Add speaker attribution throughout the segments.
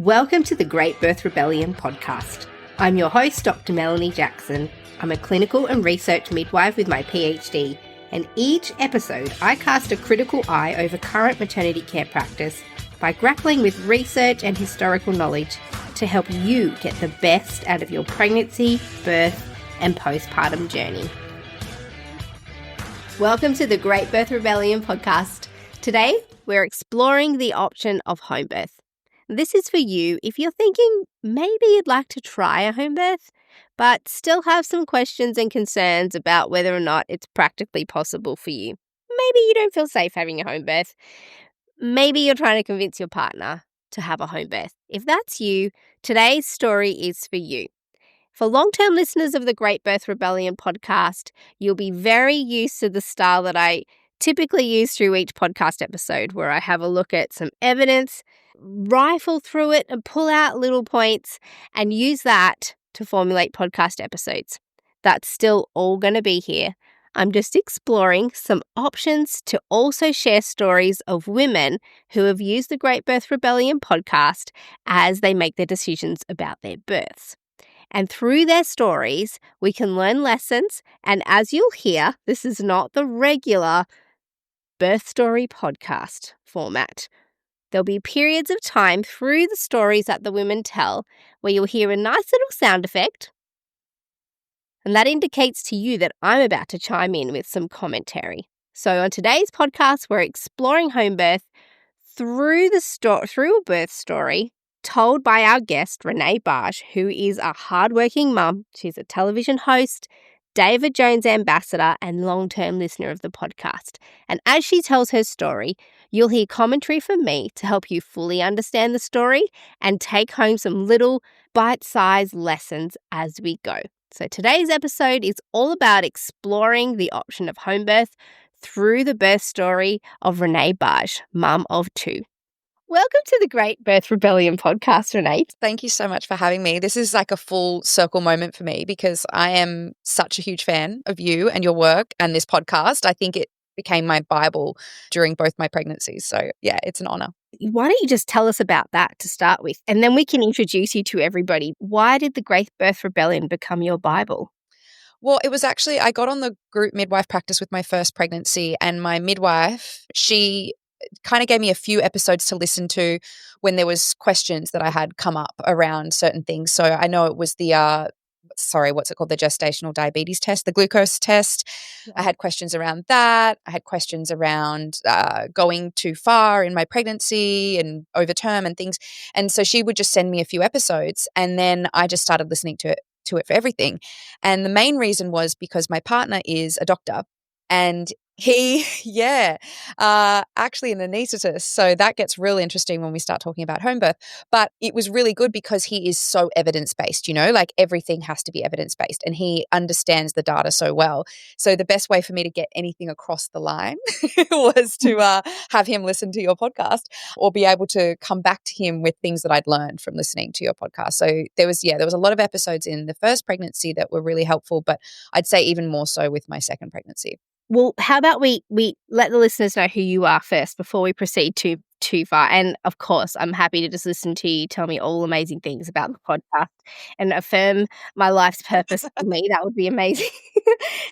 Speaker 1: Welcome to the Great Birth Rebellion podcast. I'm your host, Dr. Melanie Jackson. I'm a clinical and research midwife with my PhD, and each episode I cast a critical eye over current maternity care practice by grappling with research and historical knowledge to help you get the best out of your pregnancy, birth, and postpartum journey. Welcome to the Great Birth Rebellion podcast. Today, we're exploring the option of home birth. This is for you if you're thinking maybe you'd like to try a home birth, but still have some questions and concerns about whether or not it's practically possible for you. Maybe you don't feel safe having a home birth. Maybe you're trying to convince your partner to have a home birth. If that's you, today's story is for you. For long-term listeners of the Great Birth Rebellion podcast, you'll be very used to the style that I typically use through each podcast episode, where I have a look at some evidence, rifle through it and pull out little points and use that to formulate podcast episodes. That's still all going to be here. I'm just exploring some options to also share stories of women who have used the Great Birth Rebellion podcast as they make their decisions about their births. And through their stories, we can learn lessons. And as you'll hear, this is not the regular birth story podcast format. There'll be periods of time through the stories that the women tell where you'll hear a nice little sound effect, and that indicates to you that I'm about to chime in with some commentary. So on today's podcast, we're exploring home birth through a birth story told by our guest, Renee, who is a hardworking mum. She's a television host, David Jones ambassador, and long-term listener of the podcast. And as she tells her story, you'll hear commentary from me to help you fully understand the story and take home some little bite-sized lessons as we go. So today's episode is all about exploring the option of home birth through the birth story of Renee, mum of two. Welcome to the Great Birth Rebellion podcast, Renee.
Speaker 2: Thank you so much for having me. This is like a full circle moment for me because I am such a huge fan of you and your work and this podcast. I think it became my Bible during both my pregnancies. So yeah, it's an honor.
Speaker 1: Why don't you just tell us about that to start with, and then we can introduce you to everybody. Why did the Great Birth Rebellion become your Bible?
Speaker 2: Well, it was actually, I got on the group midwife practice with my first pregnancy, and my midwife, she kind of gave me a few episodes to listen to when there was questions that I had come up around certain things. So I know it was the the gestational diabetes test, the glucose test. Yeah. I had questions around that. I had questions around going too far in my pregnancy and over term and things. And so she would just send me a few episodes, and then I just started listening to it for everything. And the main reason was because my partner is a doctor, and he, actually an anaesthetist. So that gets real interesting when we start talking about home birth. But it was really good because he is so evidence-based, like everything has to be evidence-based, and he understands the data so well. So the best way for me to get anything across the line was to have him listen to your podcast or be able to come back to him with things that I'd learned from listening to your podcast. So there was a lot of episodes in the first pregnancy that were really helpful, but I'd say even more so with my second pregnancy.
Speaker 1: Well, how about we let the listeners know who you are first before we proceed too far. And of course, I'm happy to just listen to you tell me all amazing things about the podcast and affirm my life's purpose for me. That would be amazing.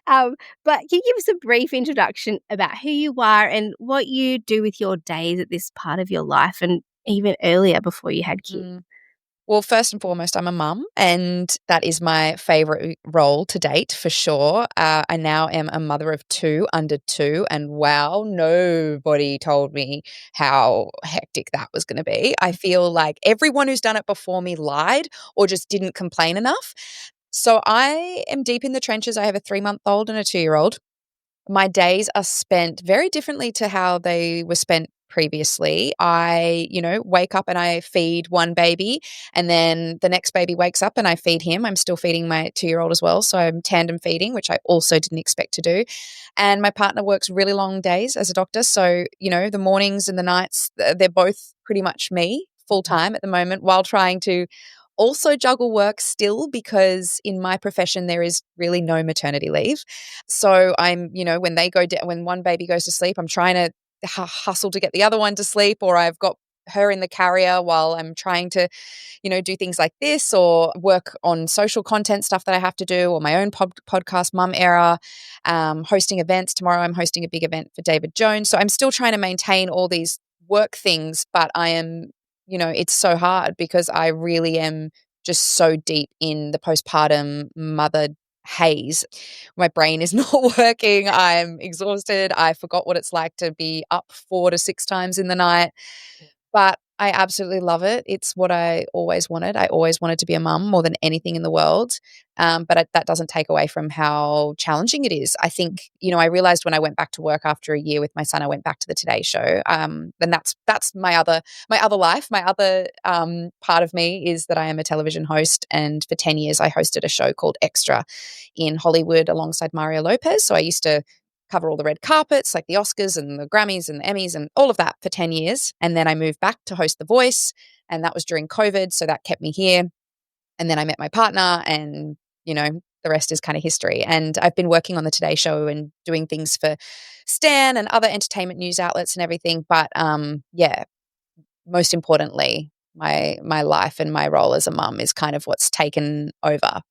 Speaker 1: But can you give us a brief introduction about who you are and what you do with your days at this part of your life and even earlier before you had kids?
Speaker 2: Well, first and foremost, I'm a mum, and that is my favourite role to date for sure. I now am a mother of two, under two, and wow, nobody told me how hectic that was going to be. I feel like everyone who's done it before me lied or just didn't complain enough. So I am deep in the trenches. I have a 3-month-old and a 2-year-old. My days are spent very differently to how they were spent previously. I, wake up and I feed one baby, and then the next baby wakes up and I feed him. I'm still feeding my 2-year-old as well. So I'm tandem feeding, which I also didn't expect to do. And my partner works really long days as a doctor. So, the mornings and the nights, they're both pretty much me full time at the moment, while trying to also juggle work still, because in my profession there is really no maternity leave. So I'm, when one baby goes to sleep, I'm trying to hustle to get the other one to sleep, or I've got her in the carrier while I'm trying to, do things like this or work on social content stuff that I have to do, or my own podcast, Mum Era, hosting events. Tomorrow I'm hosting a big event for David Jones. So I'm still trying to maintain all these work things, but I am, it's so hard because I really am just so deep in the postpartum mother haze. My brain is not working. I'm exhausted. I forgot what it's like to be up 4 to 6 times in the night. But I absolutely love it. It's what I always wanted. I always wanted to be a mum more than anything in the world. That doesn't take away from how challenging it is. I think, I realized when I went back to work after a year with my son, I went back to the Today Show. And that's my other life. My other part of me is that I am a television host. And for 10 years, I hosted a show called Extra in Hollywood alongside Mario Lopez. So I used to cover all the red carpets, like the Oscars and the Grammys and the Emmys and all of that for 10 years. And then I moved back to host The Voice, and that was during COVID. So that kept me here. And then I met my partner, and, the rest is kind of history. And I've been working on the Today Show and doing things for Stan and other entertainment news outlets and everything. But most importantly, my life and my role as a mum is kind of what's taken over.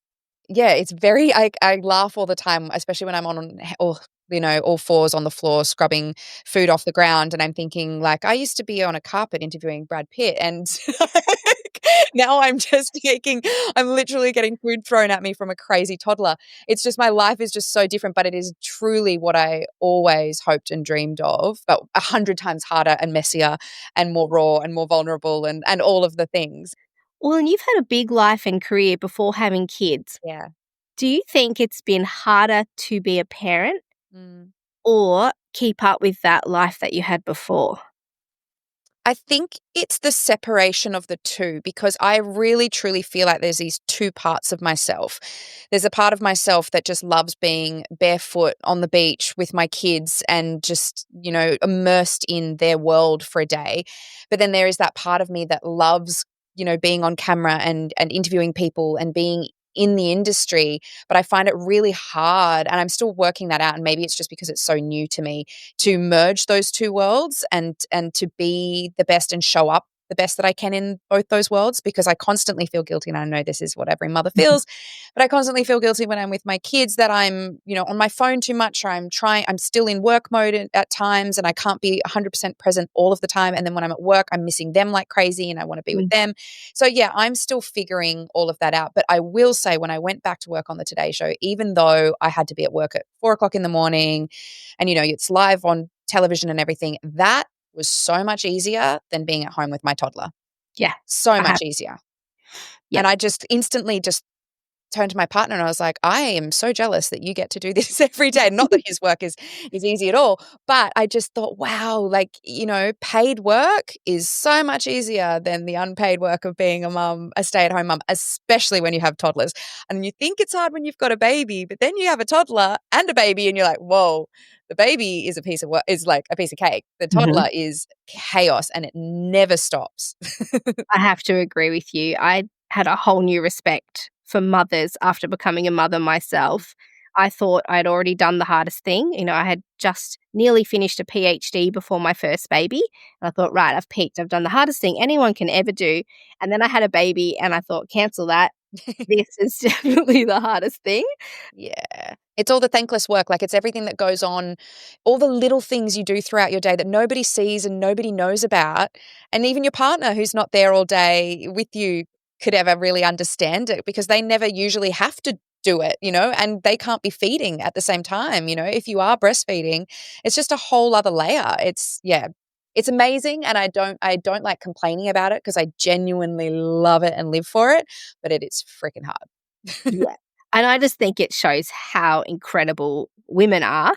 Speaker 2: Yeah, it's very I laugh all the time, especially when I'm on all fours on the floor scrubbing food off the ground, and I'm thinking like I used to be on a carpet interviewing Brad Pitt, and now I'm literally getting food thrown at me from a crazy toddler. It's just my life is just so different, but it is truly what I always hoped and dreamed of, but 100 times harder and messier and more raw and more vulnerable and all of the things.
Speaker 1: Well, and you've had a big life and career before having kids.
Speaker 2: Yeah.
Speaker 1: Do you think it's been harder to be a parent
Speaker 2: Mm.
Speaker 1: or keep up with that life that you had before?
Speaker 2: I think it's the separation of the two, because I really truly feel like there's these two parts of myself. There's a part of myself that just loves being barefoot on the beach with my kids and just, immersed in their world for a day. But then there is that part of me that loves, being on camera and interviewing people and being in the industry, but I find it really hard, and I'm still working that out, and maybe it's just because it's so new to me, to merge those two worlds and to be the best and show up the best that I can in both those worlds, because I constantly feel guilty, and I know this is what every mother feels, but I constantly feel guilty when I'm with my kids that I'm, on my phone too much, or I'm still in work mode at times, and I can't be 100% present all of the time. And then when I'm at work, I'm missing them like crazy and I want to be with them. So yeah, I'm still figuring all of that out. But I will say, when I went back to work on the Today Show, even though I had to be at work at 4:00 in the morning and, it's live on television and everything, that was so much easier than being at home with my toddler.
Speaker 1: Yeah.
Speaker 2: So much easier.
Speaker 1: Yep.
Speaker 2: And I just instantly just turned to my partner and I was like, I am so jealous that you get to do this every day. Not that his work is easy at all, but I just thought, wow, like, paid work is so much easier than the unpaid work of being a mum, a stay-at-home mum, especially when you have toddlers. And you think it's hard when you've got a baby, but then you have a toddler and a baby and you're like, whoa, the baby is a piece of work, is like a piece of cake. The toddler is chaos and it never stops.
Speaker 1: I have to agree with you. I had a whole new respect for mothers after becoming a mother myself. I thought I'd already done the hardest thing. I had just nearly finished a PhD before my first baby. And I thought, right, I've peaked. I've done the hardest thing anyone can ever do. And then I had a baby and I thought, cancel that. This is definitely the hardest thing.
Speaker 2: Yeah. It's all the thankless work. Like, it's everything that goes on, all the little things you do throughout your day that nobody sees and nobody knows about. And even your partner, who's not there all day with you, could ever really understand it, because they never usually have to do it, and they can't be feeding at the same time. If you are breastfeeding, it's just a whole other layer. It's amazing. And I don't like complaining about it, because I genuinely love it and live for it, but it is freaking hard.
Speaker 1: Yeah. And I just think it shows how incredible women are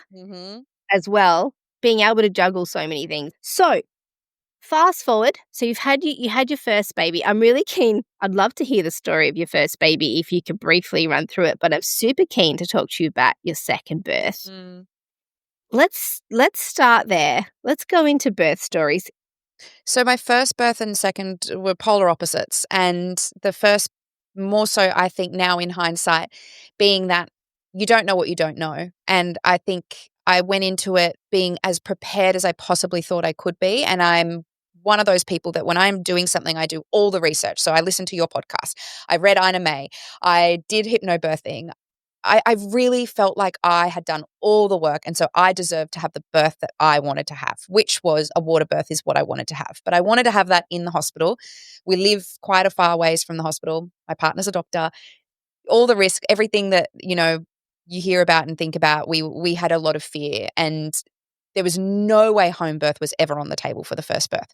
Speaker 1: as well, being able to juggle so many things. So fast forward. So you had your first baby. I'm really keen. I'd love to hear the story of your first baby if you could briefly run through it, but I'm super keen to talk to you about your second birth. Let's start there. Let's go into birth stories.
Speaker 2: So my first birth and second were polar opposites, and the first, more so I think now in hindsight, being that you don't know what you don't know. And I think I went into it being as prepared as I possibly thought I could be, and I'm one of those people that when I'm doing something, I do all the research. So I listened to your podcast. I read Ina May. I did hypnobirthing. I really felt like I had done all the work, and so I deserved to have the birth that I wanted to have, which was a water birth is what I wanted to have. But I wanted to have that in the hospital. We live quite a far ways from the hospital. My partner's a doctor. All the risk, everything that, you hear about and think about, we had a lot of fear, and there was no way home birth was ever on the table for the first birth.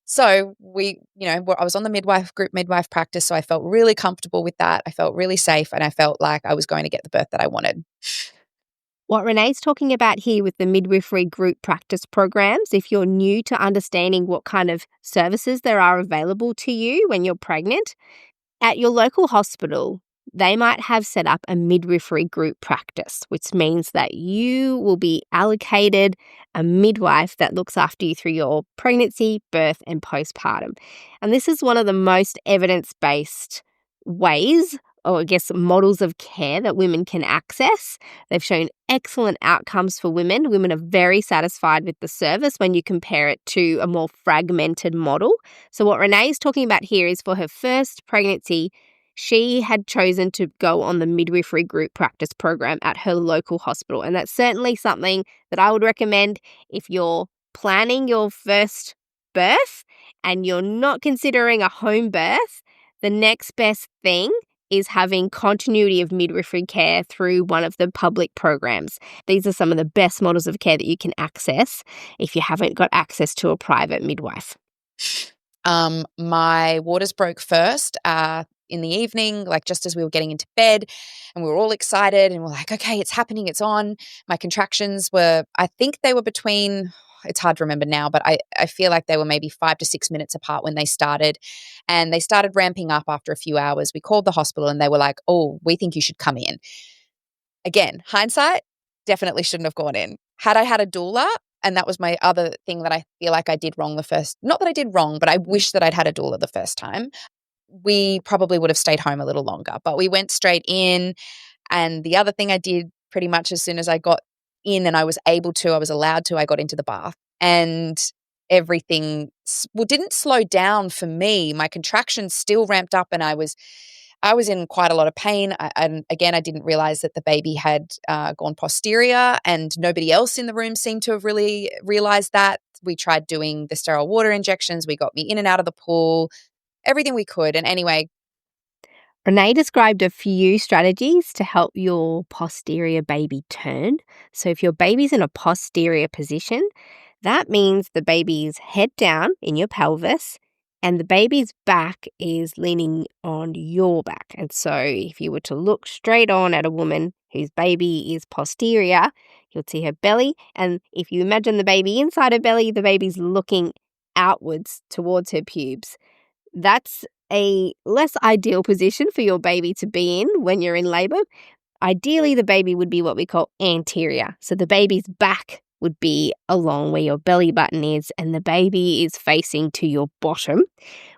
Speaker 2: So I was on the midwife practice, so I felt really comfortable with that. I felt really safe, and I felt like I was going to get the birth that I wanted.
Speaker 1: What Renee's talking about here with the midwifery group practice programs, if you're new to understanding what kind of services there are available to you when you're pregnant, at your local hospital, they might have set up a midwifery group practice, which means that you will be allocated a midwife that looks after you through your pregnancy, birth, and postpartum. And this is one of the most evidence-based ways, or I guess models of care that women can access. They've shown excellent outcomes for women. Women are very satisfied with the service when you compare it to a more fragmented model. So what Renee is talking about here is for her first pregnancy, she had chosen to go on the midwifery group practice program at her local hospital. And that's certainly something that I would recommend if you're planning your first birth and you're not considering a home birth. The next best thing is having continuity of midwifery care through one of the public programs. These are some of the best models of care that you can access if you haven't got access to a private midwife.
Speaker 2: My waters broke first in the evening, like just as we were getting into bed, and we were all excited and we're like, okay, it's happening, it's on. My contractions I think they were between, it's hard to remember now, but I feel like they were maybe 5 to 6 minutes apart when they started, and they started ramping up after a few hours. We called the hospital and they were like, oh, we think you should come in. Again, hindsight, definitely shouldn't have gone in. Had I had a doula, and that was my other thing that I feel like I did wrong not that I did wrong, but I wish that I'd had a doula the first time. We probably would have stayed home a little longer, but we went straight in. And the other thing I did pretty much as soon as I got in and I was allowed to, I got into the bath, and everything didn't slow down for me. My contractions still ramped up, and I was in quite a lot of pain. And again, I didn't realize that the baby had gone posterior, and nobody else in the room seemed to have really realized that. We tried doing the sterile water injections. We got me in and out of the pool, everything we could. And anyway,
Speaker 1: Renee described a few strategies to help your posterior baby turn. So if your baby's in a posterior position, that means the baby's head down in your pelvis and the baby's back is leaning on your back. And so if you were to look straight on at a woman whose baby is posterior, you'll see her belly. And if you imagine the baby inside her belly, the baby's looking outwards towards her pubes. That's a less ideal position for your baby to be in when you're in labor. Ideally, the baby would be what we call anterior. So the baby's back would be along where your belly button is and the baby is facing to your bottom.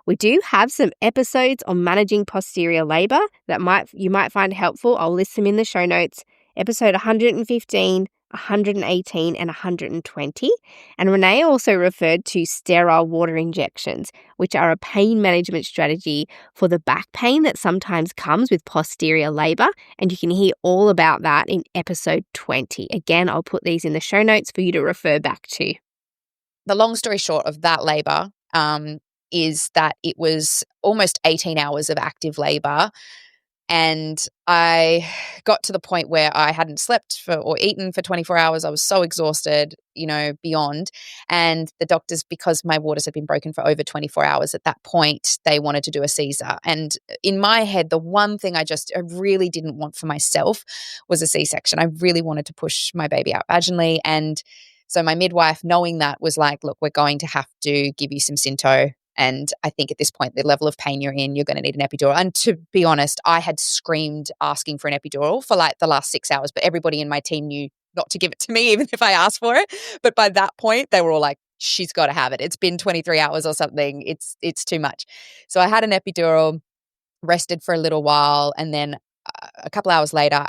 Speaker 1: We do have some episodes on managing posterior labor that you might find helpful. I'll list them in the show notes. Episode 115, 118 and 120. And Renee also referred to sterile water injections, which are a pain management strategy for the back pain that sometimes comes with posterior labor. And you can hear all about that in episode 20. Again, I'll put these in the show notes for you to refer back to.
Speaker 2: The long story short of that labor is that it was almost 18 hours of active labor. And I got to the point where I hadn't slept or eaten for 24 hours. I was so exhausted, beyond. And the doctors, because my waters had been broken for over 24 hours at that point, they wanted to do a Caesar. And in my head, the one thing I really didn't want for myself was a C-section. I really wanted to push my baby out vaginally. And so my midwife, knowing that, was like, look, we're going to have to give you some Synto. And I think at this point, the level of pain you're in, you're going to need an epidural. And to be honest, I had screamed asking for an epidural for like the last 6 hours, but everybody in my team knew not to give it to me, even if I asked for it. But by that point, they were all like, she's got to have it. It's been 23 hours or something. It's too much. So I had an epidural, rested for a little while. And then a couple hours later,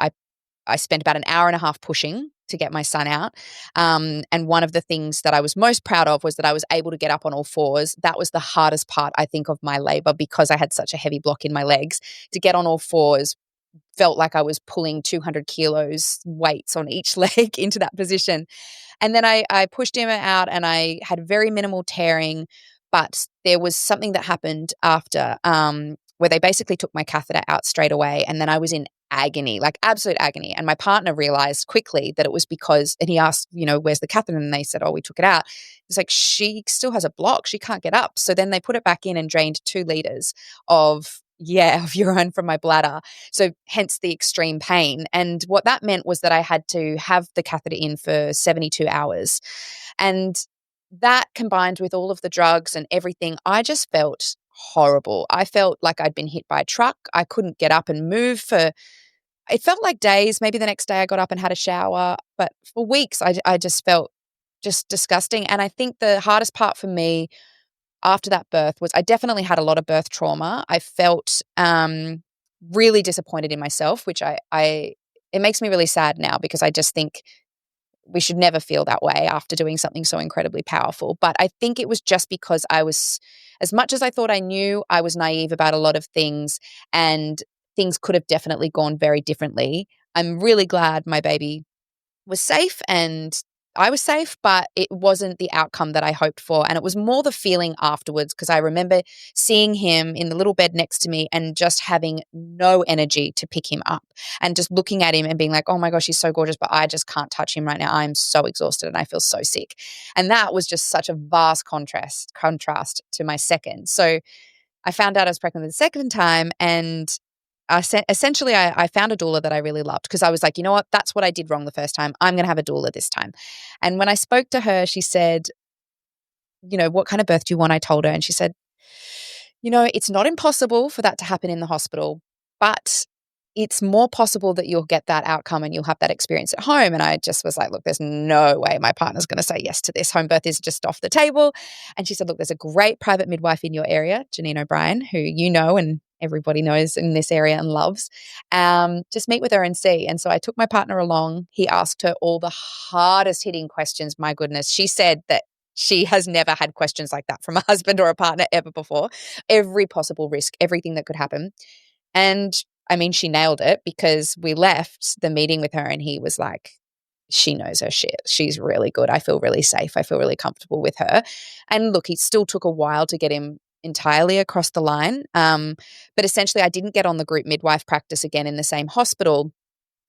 Speaker 2: I spent about an hour and a half pushing to get my son out. And one of the things that I was most proud of was that I was able to get up on all fours. That was the hardest part, I think, of my labor, because I had such a heavy block in my legs. To get on all fours felt like I was pulling 200 kilos weights on each leg into that position. And then I pushed him out and I had very minimal tearing, but there was something that happened after where they basically took my catheter out straight away. And then I was in agony, like absolute agony. And my partner realized quickly that it was because, and he asked, where's the catheter? And they said, oh, we took it out. It's like, she still has a block. She can't get up. So then they put it back in and drained 2 liters of urine from my bladder. So hence the extreme pain. And what that meant was that I had to have the catheter in for 72 hours. And that combined with all of the drugs and everything, I just felt horrible. I felt like I'd been hit by a truck. I couldn't get up and move it felt like days. Maybe the next day I got up and had a shower, but for weeks I just felt just disgusting. And I think the hardest part for me after that birth was I definitely had a lot of birth trauma. I felt really disappointed in myself, which it makes me really sad now, because I just think we should never feel that way after doing something so incredibly powerful. But I think it was just because I was, as much as I thought I knew, I was naive about a lot of things, and things could have definitely gone very differently. I'm really glad my baby was safe and I was safe, but it wasn't the outcome that I hoped for. And it was more the feeling afterwards, because I remember seeing him in the little bed next to me and just having no energy to pick him up, and just looking at him and being like, oh my gosh, he's so gorgeous, but I just can't touch him right now. I'm so exhausted and I feel so sick. And that was just such a vast contrast to my second. So I found out I was pregnant the second time, and essentially I found a doula that I really loved, because I was like, you know what, that's what I did wrong the first time. I'm going to have a doula this time. And when I spoke to her, she said, what kind of birth do you want? I told her, and she said, it's not impossible for that to happen in the hospital, but it's more possible that you'll get that outcome and you'll have that experience at home. And I just was like, look, there's no way my partner's going to say yes to this. Home birth is just off the table. And she said, look, there's a great private midwife in your area, Janine O'Brien, who you know and everybody knows in this area and loves. Just meet with her and see. And so I took my partner along. He asked her all the hardest hitting questions. My goodness. She said that she has never had questions like that from a husband or a partner ever before. Every possible risk, everything that could happen. And I mean, she nailed it, because we left the meeting with her and he was like, she knows her shit. She's really good. I feel really safe. I feel really comfortable with her. And look, it still took a while to get him entirely across the line. But essentially I didn't get on the group midwife practice again in the same hospital,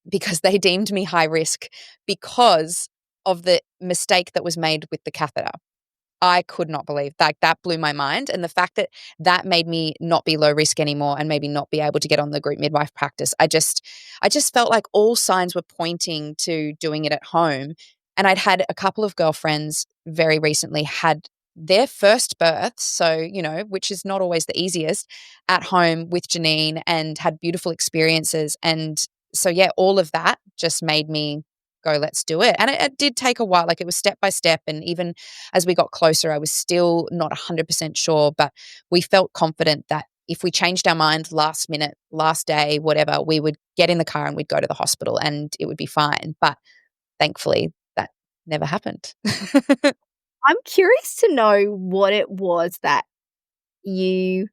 Speaker 2: because they deemed me high risk because of the mistake that was made with the catheter. I could not believe that blew my mind. And the fact that made me not be low risk anymore and maybe not be able to get on the group midwife practice. I just felt like all signs were pointing to doing it at home. And I'd had a couple of girlfriends very recently had their first birth, so, which is not always the easiest, at home with Janine, and had beautiful experiences. And so, all of that just made me go, let's do it. And it did take a while. Like, it was step by step. And even as we got closer, I was still not 100% sure, but we felt confident that if we changed our mind last minute, last day, whatever, we would get in the car and we'd go to the hospital and it would be fine. But thankfully that never happened.
Speaker 1: I'm curious to know what it was that you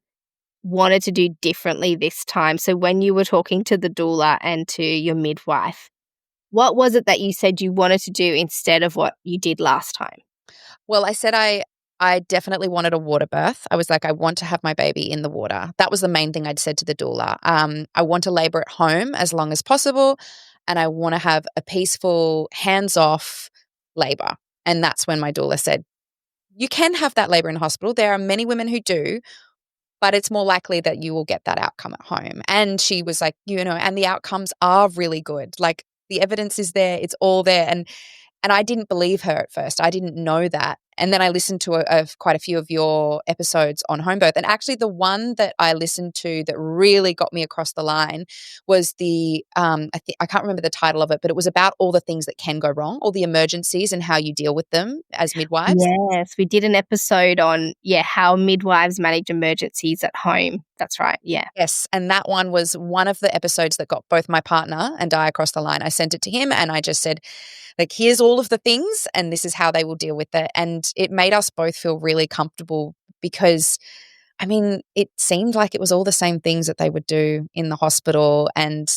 Speaker 1: wanted to do differently this time. So when you were talking to the doula and to your midwife, what was it that you said you wanted to do instead of what you did last time?
Speaker 2: Well, I said I definitely wanted a water birth. I was like, I want to have my baby in the water. That was the main thing I'd said to the doula. I want to labor at home as long as possible, and I want to have a peaceful, hands-off labor. And that's when my doula said, you can have that labor in hospital. There are many women who do, but it's more likely that you will get that outcome at home. And she was like, and the outcomes are really good. Like, the evidence is there. It's all there. And I didn't believe her at first. I didn't know that. And then I listened to quite a few of your episodes on home birth. And actually the one that I listened to that really got me across the line was I can't remember the title of it, but it was about all the things that can go wrong, all the emergencies and how you deal with them as midwives.
Speaker 1: Yes, we did an episode on, how midwives manage emergencies at home. That's right. Yeah.
Speaker 2: Yes, and that one was one of the episodes that got both my partner and I across the line. I sent it to him and I just said, like, here's all of the things and this is how they will deal with it. And it made us both feel really comfortable because, I mean, it seemed like it was all the same things that they would do in the hospital. And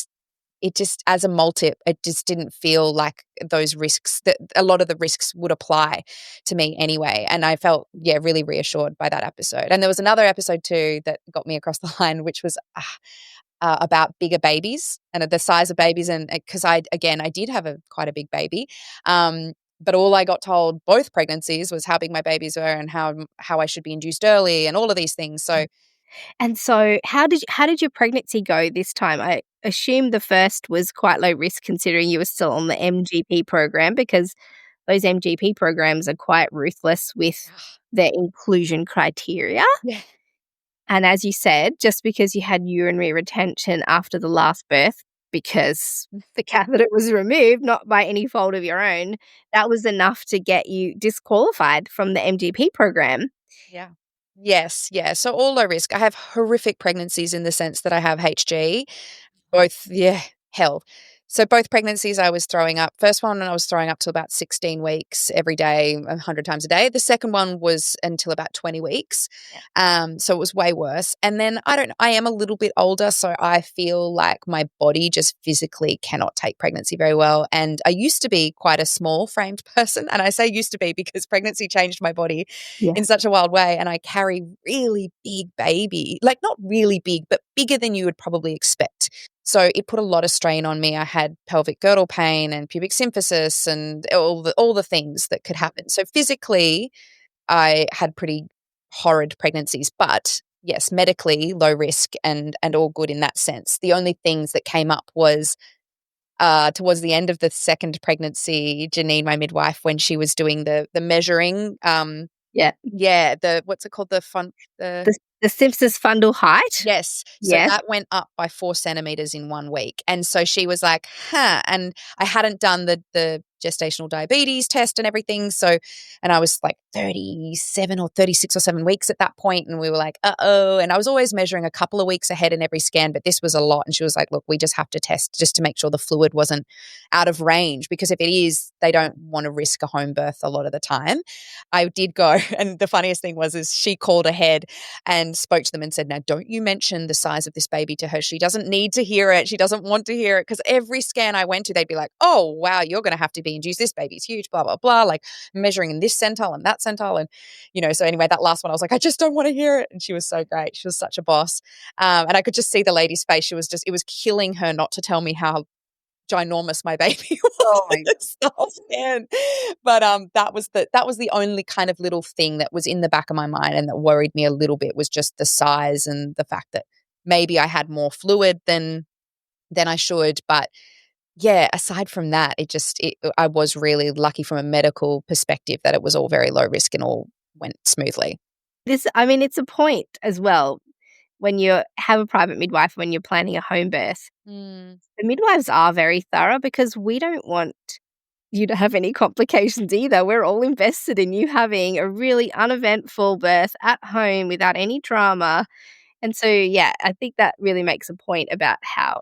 Speaker 2: it just, as a multip, it just didn't feel like those risks, that a lot of the risks would apply to me anyway. And I felt, really reassured by that episode. And there was another episode too that got me across the line, which was about bigger babies and the size of babies. And because I did have quite a big baby. But all I got told both pregnancies was how big my babies were and how I should be induced early and all of these things. So
Speaker 1: And so how did your pregnancy go this time? I assume the first was quite low risk considering you were still on the MGP program, because those MGP programs are quite ruthless with their inclusion criteria.
Speaker 2: yeah.
Speaker 1: And as you said, just because you had urinary retention after the last birth, because the catheter was removed, not by any fault of your own, that was enough to get you disqualified from the MGP program.
Speaker 2: Yeah. Yes, yeah. So all low risk. I have horrific pregnancies in the sense that I have HG. Both, hell. So both pregnancies I was throwing up. First one I was throwing up till about 16 weeks every day, 100 times a day. The second one was until about 20 weeks. So it was way worse. And then I am a little bit older, so I feel like my body just physically cannot take pregnancy very well. And I used to be quite a small framed person. And I say used to be because pregnancy changed my body
Speaker 1: Yeah.
Speaker 2: in such a wild way. And I carry really big baby, like not really big, but bigger than you would probably expect. So it put a lot of strain on me. I had pelvic girdle pain and pubic symphysis and all the things that could happen. So physically, I had pretty horrid pregnancies, but yes, medically low risk and all good in that sense. The only things that came up was towards the end of the second pregnancy, Janine, my midwife, when she was doing the measuring,
Speaker 1: Yeah.
Speaker 2: the what's it called, the
Speaker 1: The Simpsons fundal height.
Speaker 2: yes. So
Speaker 1: Yes.
Speaker 2: that went up by 4 centimeters in 1 week. And so she was like, and I hadn't done the gestational diabetes test and everything. So, and I was like 37 or 36 or 7 weeks at that point. And we were like, uh-oh. And I was always measuring a couple of weeks ahead in every scan, but this was a lot. And she was like, look, we just have to test just to make sure the fluid wasn't out of range, because if it is, they don't want to risk a home birth a lot of the time. I did go, and the funniest thing is she called ahead and spoke to them and said, now, don't you mention the size of this baby to her. She doesn't need to hear it. She doesn't want to hear it. Because every scan I went to, they'd be like, oh, wow, you're going to have to be induced. This baby's huge, blah, blah, blah, like measuring in this centile and that centile. And, so anyway, that last one, I was like, I just don't want to hear it. And she was so great. She was such a boss. And I could just see the lady's face. It was killing her not to tell me how ginormous my baby was.
Speaker 1: Oh my God.
Speaker 2: Man. But that was the only kind of little thing that was in the back of my mind and that worried me a little bit, was just the size and the fact that maybe I had more fluid than I should. But yeah, aside from that, I was really lucky from a medical perspective that it was all very low risk and all went smoothly.
Speaker 1: It's a point as well when you have a private midwife, when you're planning a home birth.
Speaker 2: Mm.
Speaker 1: The midwives are very thorough because we don't want you to have any complications either. We're all invested in you having a really uneventful birth at home without any drama. And so, I think that really makes a point about how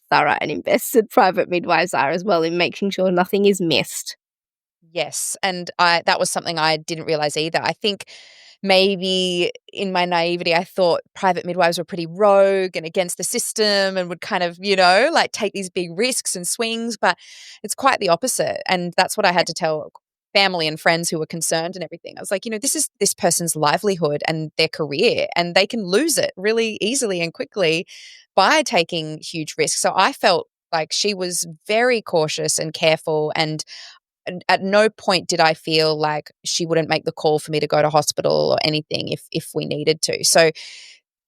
Speaker 1: thorough and invested private midwives are as well in making sure nothing is missed.
Speaker 2: Yes, and that was something I didn't realize either. I think maybe in my naivety, I thought private midwives were pretty rogue and against the system and would kind of, like take these big risks and swings, but it's quite the opposite. And that's what I had to tell family and friends who were concerned and everything. I was like, this is this person's livelihood and their career, and they can lose it really easily and quickly by taking huge risks. So I felt like she was very cautious and careful, and at no point did I feel like she wouldn't make the call for me to go to hospital or anything if we needed to. So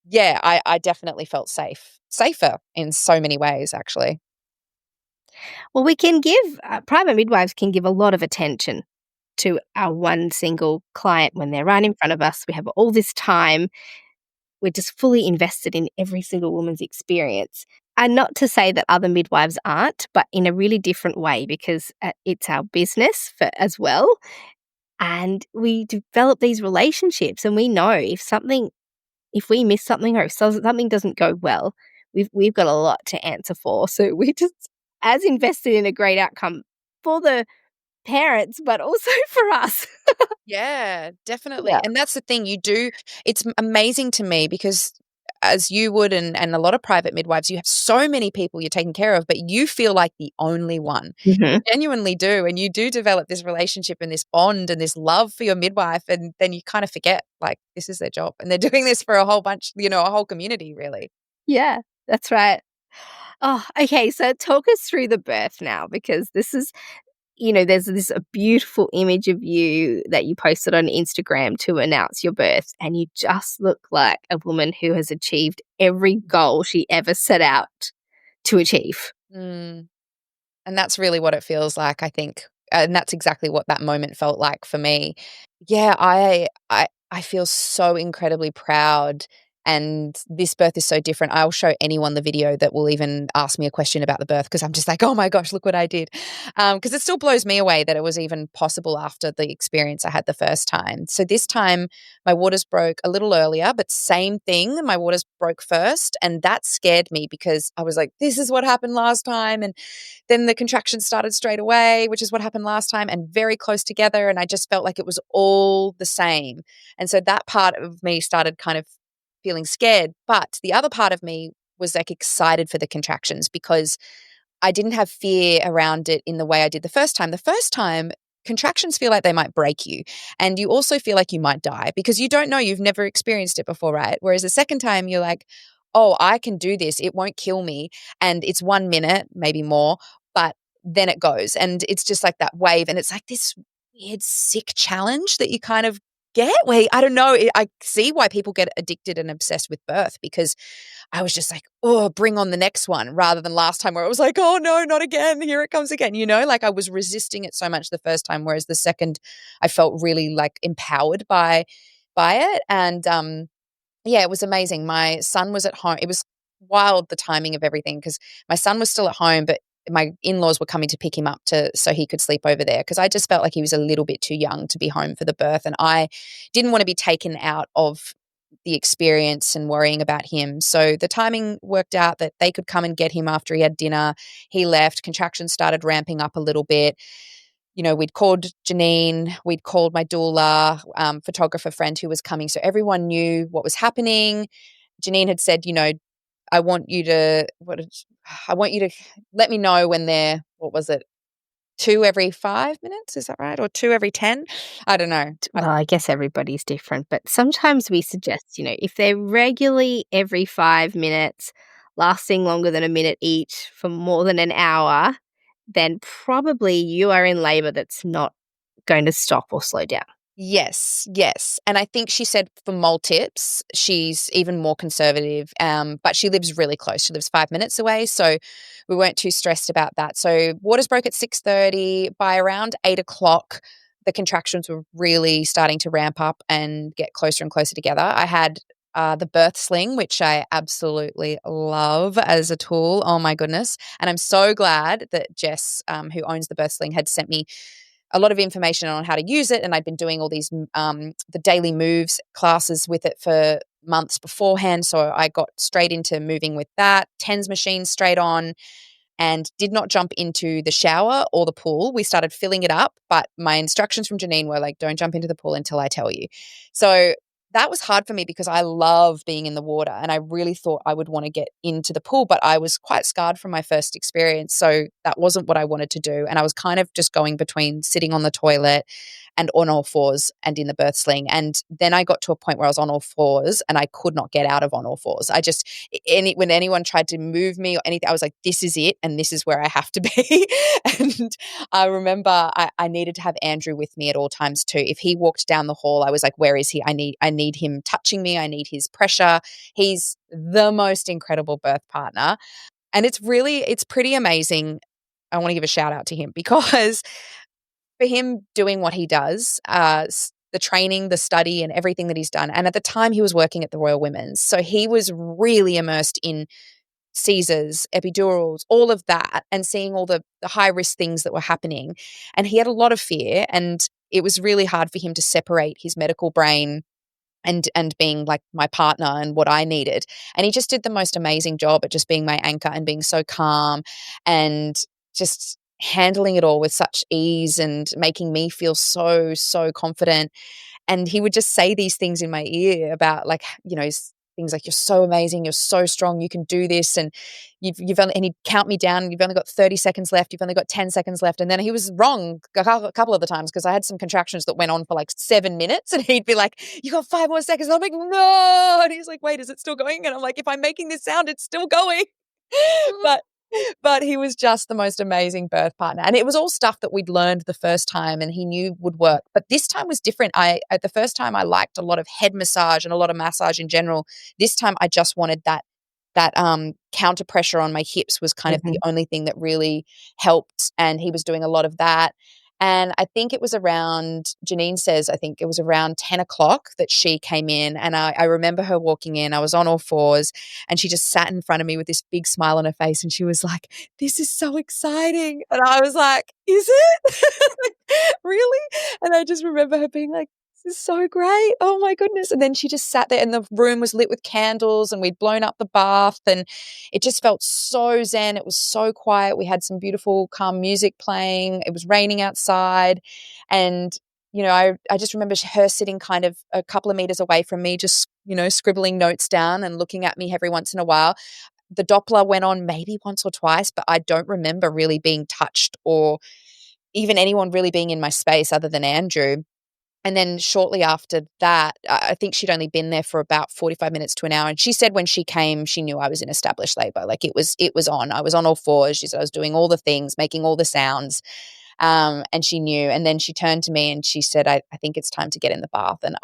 Speaker 2: yeah, I definitely felt safer in so many ways, actually.
Speaker 1: Well, we can give private midwives can give a lot of attention to our one single client when they're right in front of us. We have all this time. We're just fully invested in every single woman's experience. And not to say that other midwives aren't, but in a really different way because it's our business as well. And we develop these relationships and we know if we miss something or if something doesn't go well, we've got a lot to answer for. So we're just as invested in a great outcome for the parents, but also for us.
Speaker 2: Yeah, definitely.
Speaker 1: Yeah.
Speaker 2: And that's the thing it's amazing to me because as you would and a lot of private midwives, you have so many people you're taking care of, but you feel like the only one. You
Speaker 1: Mhm.
Speaker 2: genuinely do. And you do develop this relationship and this bond and this love for your midwife. And then you kind of forget like this is their job and they're doing this for a whole bunch, a whole community really.
Speaker 1: Yeah, that's right. Oh, okay. So talk us through the birth now because this is there's this a beautiful image of you that you posted on Instagram to announce your birth, and you just look like a woman who has achieved every goal she ever set out to achieve.
Speaker 2: Mm. And that's really what it feels like, I think. And that's exactly what that moment felt like for me. Yeah, I feel so incredibly proud and this birth is so different. I'll show anyone the video that will even ask me a question about the birth because I'm just like, "Oh my gosh, look what I did." Because it still blows me away that it was even possible after the experience I had the first time. So this time my waters broke a little earlier, but same thing, my waters broke first, and that scared me because I was like, "This is what happened last time." And then the contractions started straight away, which is what happened last time, and very close together. And I just felt like it was all the same. And so that part of me started kind of feeling scared. But the other part of me was like excited for the contractions because I didn't have fear around it in the way I did the first time. The first time, contractions feel like they might break you. And you also feel like you might die because you don't know, you've never experienced it before, right? Whereas the second time, you're like, oh, I can do this. It won't kill me. And it's 1 minute, maybe more, but then it goes. And it's just like that wave. And it's like this weird, sick challenge that you kind of get where I don't know. I see why people get addicted and obsessed with birth because I was just like, oh, bring on the next one rather than last time where I was like, oh no, not again. Here it comes again. Like I was resisting it so much the first time, whereas the second I felt really like empowered by it. And yeah, it was amazing. My son was at home. It was wild the timing of everything because my son was still at home, but my in-laws were coming to pick him up so he could sleep over there because I just felt like he was a little bit too young to be home for the birth and I didn't want to be taken out of the experience and worrying about him. So the timing worked out that they could come and get him after he had dinner. He left, contractions started ramping up a little bit. We'd called Janine, we'd called my doula, photographer friend who was coming. So everyone knew what was happening. Janine had said, I want you to, I want you to let me know when they're, what was it? 2 every 5 minutes, is that right? Or 2 every 10? I don't know.
Speaker 1: Well, I guess everybody's different, but sometimes we suggest, if they're regularly every 5 minutes, lasting longer than a minute each for more than an hour, then probably you are in labor that's not going to stop or slow down.
Speaker 2: Yes, yes. And I think she said for mole tips, she's even more conservative, but she lives really close. She lives 5 minutes away, so we weren't too stressed about that. So waters broke at 6:30. By around 8 o'clock, the contractions were really starting to ramp up and get closer and closer together. I had the birth sling, which I absolutely love as a tool. Oh my goodness. And I'm so glad that Jess, who owns the birth sling, had sent me a lot of information on how to use it. And I'd been doing all these, the daily moves classes with it for months beforehand. So I got straight into moving with that, TENS machine straight on and did not jump into the shower or the pool. We started filling it up, but my instructions from Janine were like, don't jump into the pool until I tell you. So that was hard for me because I love being in the water and I really thought I would want to get into the pool, but I was quite scarred from my first experience. So that wasn't what I wanted to do. And I was kind of just going between sitting on the toilet and on all fours and in the birth sling. And then I got to a point where I was on all fours and I could not get out of on all fours. When anyone tried to move me or anything, I was like, this is it and this is where I have to be. And I remember I needed to have Andrew with me at all times too. If he walked down the hall, I was like, where is he? I need him touching me. I need his pressure. He's the most incredible birth partner. And it's pretty amazing. I want to give a shout out to him because for him doing what he does, the training, the study, and everything that he's done. And at the time, he was working at the Royal Women's, so he was really immersed in Caesars, epidurals, all of that, and seeing all the high risk things that were happening. And he had a lot of fear, and it was really hard for him to separate his medical brain and being like my partner and what I needed. And he just did the most amazing job at just being my anchor and being so calm and just handling it all with such ease and making me feel so confident. And he would just say these things in my ear about, like, things like, you're so amazing, you're so strong, you can do this, and you've only, and he'd count me down, you've only got 30 seconds left, you've only got 10 seconds left. And then he was wrong a couple of the times, because I had some contractions that went on for like 7 minutes, and he'd be like, you got 5 more seconds. And I'm like, no. And he's like, wait, is it still going? And I'm like, if I'm making this sound, it's still going. But he was just the most amazing birth partner. And it was all stuff that we'd learned the first time and he knew would work. But this time was different. At the first time, I liked a lot of head massage and a lot of massage in general. This time, I just wanted that counter pressure on my hips was kind of the only thing that really helped. And he was doing a lot of that. And I think it was around, Janine says, I think it was around 10 o'clock that she came in. And I remember her walking in. I was on all fours and she just sat in front of me with this big smile on her face. And she was like, this is so exciting. And I was like, is it? Really? And I just remember her being like, this is so great. Oh my goodness. And then she just sat there and the room was lit with candles and we'd blown up the bath and it just felt so zen. It was so quiet. We had some beautiful calm music playing. It was raining outside. And, I just remember her sitting kind of a couple of meters away from me, just, scribbling notes down and looking at me every once in a while. The Doppler went on maybe once or twice, but I don't remember really being touched or even anyone really being in my space other than Andrew. And then shortly after that, I think she'd only been there for about 45 minutes to an hour. And she said when she came, she knew I was in established labor. Like it was on. I was on all fours. She said I was doing all the things, making all the sounds. And she knew. And then she turned to me and she said, I think it's time to get in the bath. And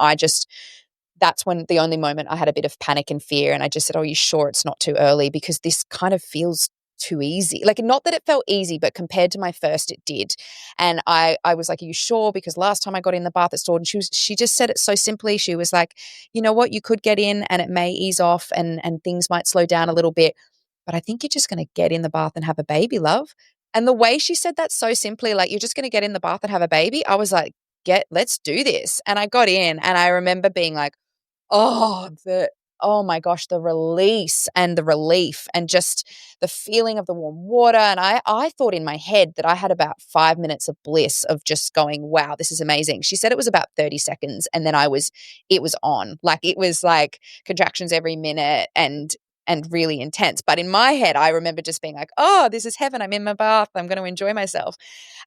Speaker 2: that's when the only moment I had a bit of panic and fear. And I just said, oh, are you sure it's not too early? Because this kind of feels too easy. Like, not that it felt easy, but compared to my first, it did. And I was like, are you sure? Because last time I got in the bath, it stored. And she just said it so simply. She was like, you know what? You could get in and it may ease off and things might slow down a little bit. But I think you're just going to get in the bath and have a baby, love. And the way she said that so simply, like, you're just going to get in the bath and have a baby. I was like, let's do this. And I got in and I remember being like, oh my gosh, the release and the relief and just the feeling of the warm water. And I thought in my head that I had about 5 minutes of bliss of just going, wow, this is amazing. She said it was about 30 seconds and then it was on. Like, it was like contractions every minute and really intense. But in my head, I remember just being like, oh, this is heaven. I'm in my bath. I'm going to enjoy myself.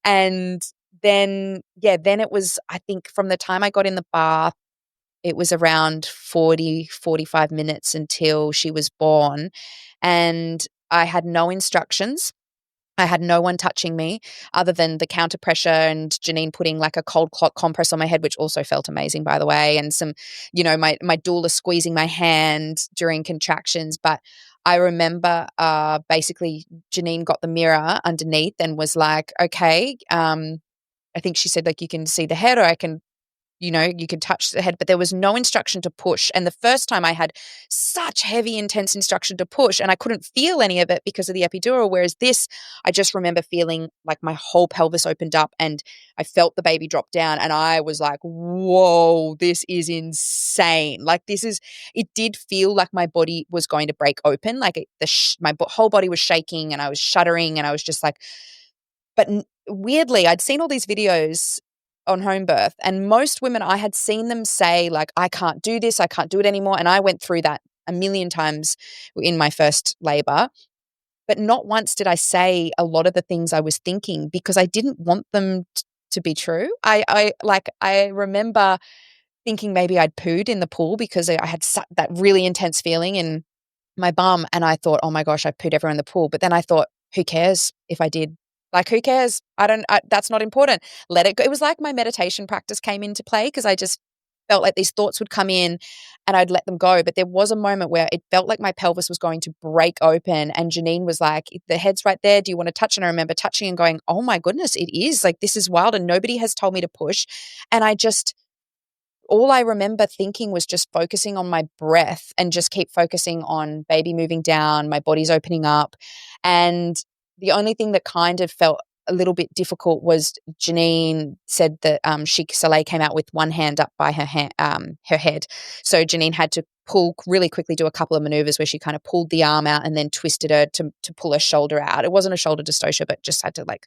Speaker 2: And then it was, I think from the time I got in the bath, it was around 40, 45 minutes until she was born. And I had no instructions. I had no one touching me other than the counter pressure and Janine putting like a cold clock compress on my head, which also felt amazing, by the way. And some, my doula squeezing my hand during contractions. But I remember basically Janine got the mirror underneath and was like, okay, I think she said, like, you can see the head or I can, you could touch the head, but there was no instruction to push. And the first time I had such heavy, intense instruction to push and I couldn't feel any of it because of the epidural. Whereas this, I just remember feeling like my whole pelvis opened up and I felt the baby drop down and I was like, whoa, this is insane. Like, it did feel like my body was going to break open. Like my whole body was shaking and I was shuddering and I was just like, but weirdly, I'd seen all these videos on Homebirth and most women, I had seen them say like, I can't do this, I can't do it anymore. And I went through that a million times in my first labor, but not once did I say a lot of the things I was thinking because I didn't want them to be true. I remember thinking maybe I'd pooed in the pool because I had that really intense feeling in my bum and I thought, oh my gosh, I pooed everywhere in the pool. But then I thought, who cares if I did? Like, who cares? That's not important. Let it go. It was like my meditation practice came into play because I just felt like these thoughts would come in and I'd let them go. But there was a moment where it felt like my pelvis was going to break open. And Janine was like, the head's right there. Do you want to touch? And I remember touching and going, oh my goodness, it is. Like, this is wild. And nobody has told me to push. And all I remember thinking was just focusing on my breath and just keep focusing on baby moving down, my body's opening up. And the only thing that kind of felt a little bit difficult was Janine said that Soleil came out with one hand up by her head. So Janine had to really quickly do a couple of maneuvers where she kind of pulled the arm out and then twisted her to pull her shoulder out. It wasn't a shoulder dystocia, but just had to like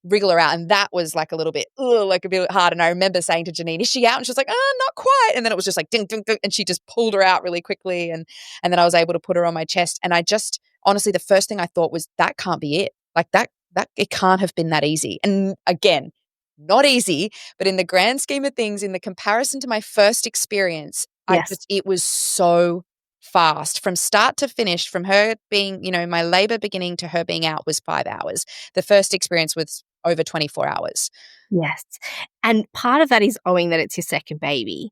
Speaker 2: wriggle her out. And that was like a bit hard. And I remember saying to Janine, is she out? And she was like, not quite. And then it was just like, ding, ding, ding. And she just pulled her out really quickly. And then I was able to put her on my chest. And I just, honestly, the first thing I thought was, that can't be it. Like that it can't have been that easy. And again, not easy, but in the grand scheme of things, in the comparison to my first experience,
Speaker 1: Yes.
Speaker 2: it was so fast from start to finish, from her being, my labor beginning to her being out was 5 hours. The first experience was over 24 hours.
Speaker 1: Yes. And part of that is owing that it's your second baby.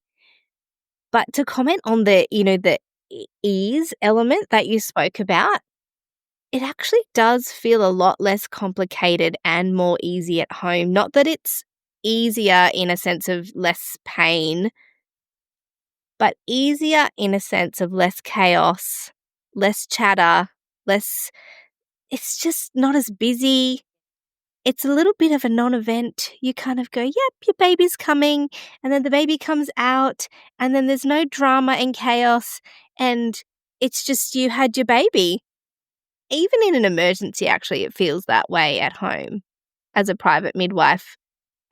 Speaker 1: But to comment on the ease element that you spoke about, it actually does feel a lot less complicated and more easy at home. Not that it's easier in a sense of less pain, but easier in a sense of less chaos, less chatter, it's just not as busy. It's a little bit of a non-event. You kind of go, yep, your baby's coming, and then the baby comes out, and then there's no drama and chaos, and it's just you had your baby. Even in an emergency, actually, it feels that way at home. As a private midwife,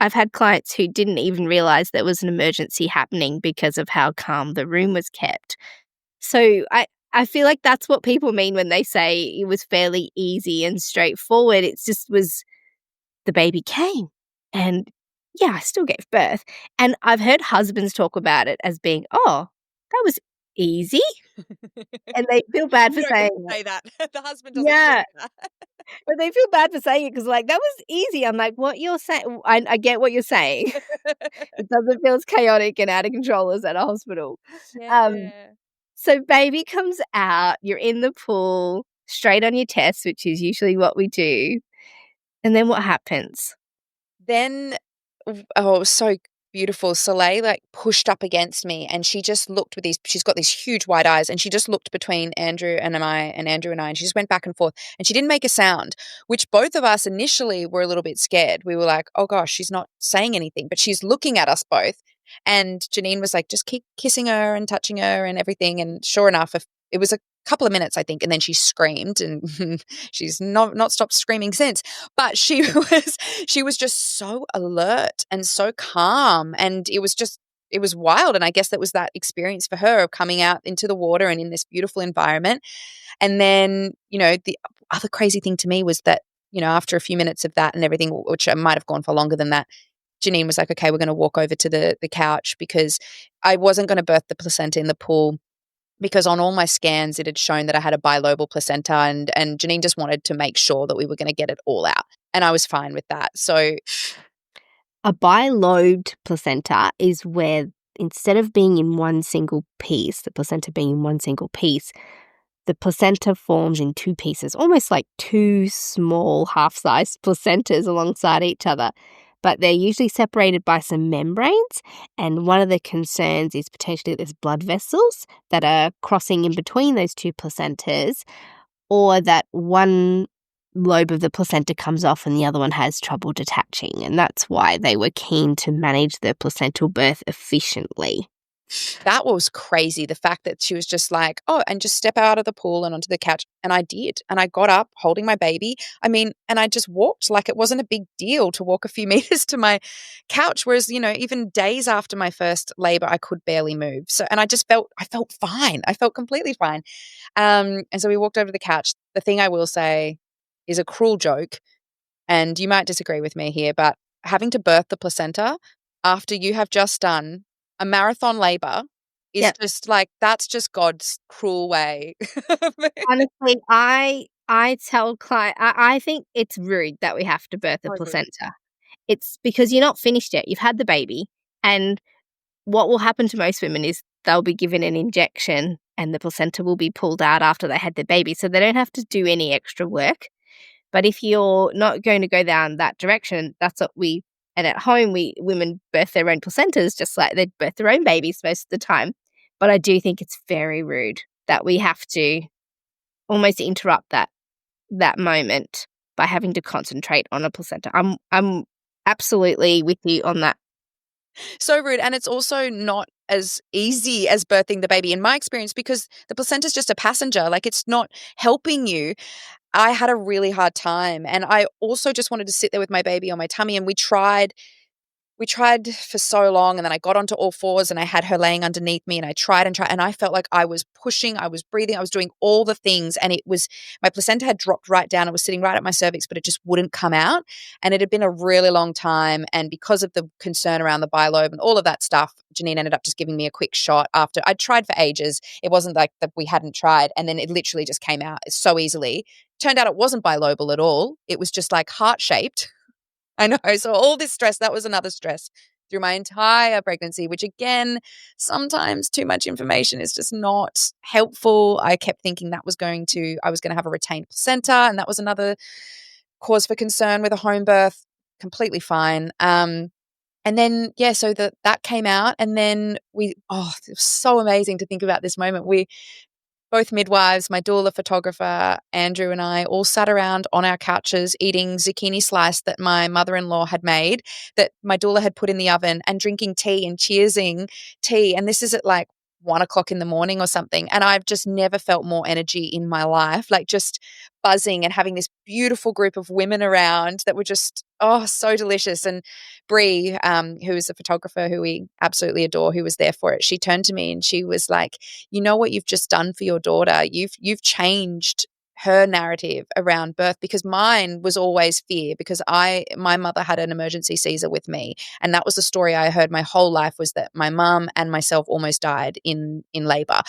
Speaker 1: I've had clients who didn't even realize there was an emergency happening because of how calm the room was kept. So I feel like that's what people mean when they say it was fairly easy and straightforward. It just was the baby came and, yeah, I still gave birth. And I've heard husbands talk about it as being, oh, that was easy. And they feel bad for saying
Speaker 2: say that. The husband doesn't
Speaker 1: yeah.
Speaker 2: say that.
Speaker 1: But they feel bad for saying it because, like, that was easy. I'm like, what you're saying, I get what you're saying. It doesn't feel as chaotic and out of control as at a hospital.
Speaker 2: Yeah.
Speaker 1: So baby comes out, you're in the pool, straight on your test, which is usually what we do. And then what happens?
Speaker 2: Then, it was so beautiful. Soleil like pushed up against me and she just looked she's got these huge wide eyes and she just looked between Andrew and I, and she just went back and forth and she didn't make a sound, which both of us initially were a little bit scared. We were like, oh gosh, she's not saying anything, but she's looking at us both. And Janine was like, just keep kissing her and touching her and everything. And sure enough, it was a couple of minutes, I think, and then she screamed and she's not stopped screaming since. But she was just so alert and so calm, and it was wild. And I guess that was that experience for her of coming out into the water and in this beautiful environment. And then, the other crazy thing to me was that, after a few minutes of that and everything, which might have gone for longer than that, Janine was like, okay, we're going to walk over to the couch because I wasn't going to birth the placenta in the pool, because on all my scans it had shown that I had a bilobal placenta, and Janine just wanted to make sure that we were going to get it all out. And I was fine with that. So
Speaker 1: a bilobed placenta is where instead of being in one single piece, the placenta being in one single piece, the placenta forms in two pieces, almost like two small half-sized placentas alongside each other. But they're usually separated by some membranes, and one of the concerns is potentially that there's blood vessels that are crossing in between those two placentas, or that one lobe of the placenta comes off and the other one has trouble detaching, and that's why they were keen to manage the placental birth efficiently.
Speaker 2: that was crazy. The fact that she was just like, oh, and just step out of the pool and onto the couch. And I did. And I got up holding my baby. And I just walked like it wasn't a big deal to walk a few meters to my couch. Whereas, even days after my first labor, I could barely move. So, and I felt fine. I felt completely fine. And so we walked over to the couch. The thing I will say is a cruel joke, and you might disagree with me here, but having to birth the placenta after you have just done a marathon labor is just like, that's just God's cruel way.
Speaker 1: Honestly, I tell clients, I think it's rude that we have to birth a placenta. It's because you're not finished yet. You've had the baby, and what will happen to most women is they'll be given an injection and the placenta will be pulled out after they had their baby. So they don't have to do any extra work. But if you're not going to go down that direction, that's what and at home, women birth their own placentas just like they birth their own babies most of the time. But I do think it's very rude that we have to almost interrupt that moment by having to concentrate on a placenta. I'm absolutely with you on that.
Speaker 2: So rude. And it's also not as easy as birthing the baby in my experience, because the placenta is just a passenger. Like, it's not helping you. I had a really hard time, and I also just wanted to sit there with my baby on my tummy, and we tried for so long, and then I got onto all fours and I had her laying underneath me, and I tried and I felt like I was pushing, I was breathing, I was doing all the things, and my placenta had dropped right down. It was sitting right at my cervix, but it just wouldn't come out, and it had been a really long time, and because of the concern around the bilobe and all of that stuff, Janine ended up just giving me a quick shot after I'd tried for ages. It wasn't like that we hadn't tried, and then it literally just came out so easily. Turned out it wasn't bilobal at all. It was just like heart-shaped. I know. So all this stress, that was another stress through my entire pregnancy, which again, sometimes too much information is just not helpful. I kept thinking I was going to have a retained placenta, and that was another cause for concern with a home birth. Completely fine. And then, so that came out, and then it was so amazing to think about this moment. We both midwives, my doula, photographer, Andrew, and I all sat around on our couches eating zucchini slice that my mother-in-law had made, that my doula had put in the oven, and drinking tea and cheersing tea. And this is at like 1:00 in the morning or something. And I've just never felt more energy in my life, like just buzzing and having this beautiful group of women around that were just, so delicious. And Bree, who is a photographer who we absolutely adore, who was there for it, she turned to me and she was like, you know what you've just done for your daughter? You've changed her narrative around birth, because mine was always fear, because my mother had an emergency Caesar with me, and that was the story I heard my whole life, was that my mum and myself almost died in labor.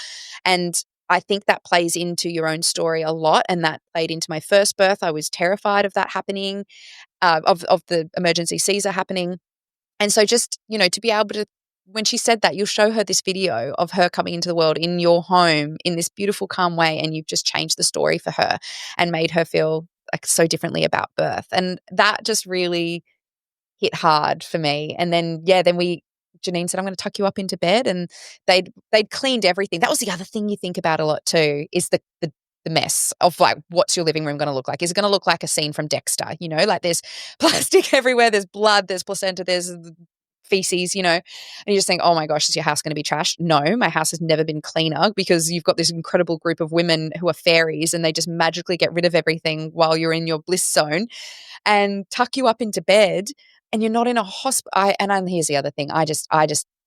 Speaker 2: And I think that plays into your own story a lot, and that played into my first birth. I was terrified of that happening, of the emergency Caesar happening. And so just, to be able to, when she said that, you'll show her this video of her coming into the world in your home in this beautiful, calm way, and you've just changed the story for her and made her feel like so differently about birth. And that just really hit hard for me. And then, Janine said, I'm going to tuck you up into bed, and they'd cleaned everything. That was the other thing you think about a lot too, is the mess of like, what's your living room going to look like? Is it going to look like a scene from Dexter? Like there's plastic everywhere, there's blood, there's placenta, there's feces, and you just think, oh my gosh, is your house going to be trashed? No, my house has never been cleaner, because you've got this incredible group of women who are fairies, and they just magically get rid of everything while you're in your bliss zone and tuck you up into bed, and you're not in a hospital. And here's the other thing, I just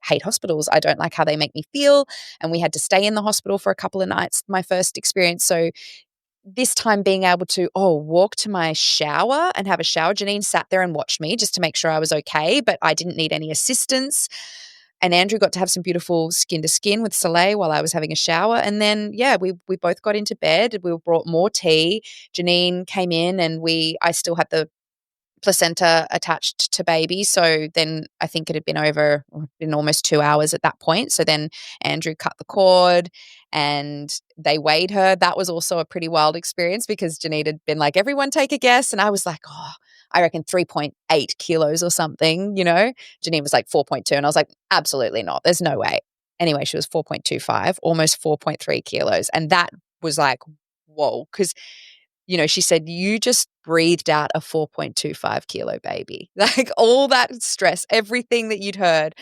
Speaker 2: hate hospitals. I don't like how they make me feel, and we had to stay in the hospital for a couple of nights, my first experience. So this time being able to walk to my shower and have a shower. Janine sat there and watched me just to make sure I was okay, but I didn't need any assistance. And Andrew got to have some beautiful skin to skin with Soleil while I was having a shower. And then, we both got into bed. We brought more tea. Janine came in, and I still had the placenta attached to baby. So then I think it had been almost 2 hours at that point. So then Andrew cut the cord and they weighed her. That was also a pretty wild experience, because Janine had been like, everyone take a guess. And I was like, I reckon 3.8 kilos or something, Janine was like 4.2. And I was like, absolutely not. There's no way. Anyway, she was 4.25, almost 4.3 kilos. And that was like, whoa, because she said, you just breathed out a 4.25 kilo baby. Like all that stress, everything that you'd heard.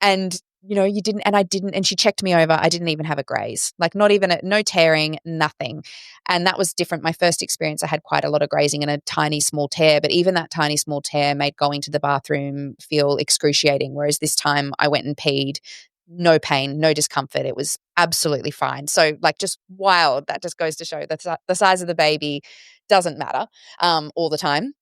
Speaker 2: And, you didn't, and I didn't, and she checked me over. I didn't even have a graze, like not even no tearing, nothing. And that was different. My first experience, I had quite a lot of grazing and a tiny small tear, but even that tiny small tear made going to the bathroom feel excruciating. Whereas this time I went and peed, no pain, no discomfort. It was absolutely fine. So like just wild. That just goes to show that the size of the baby doesn't matter all the time.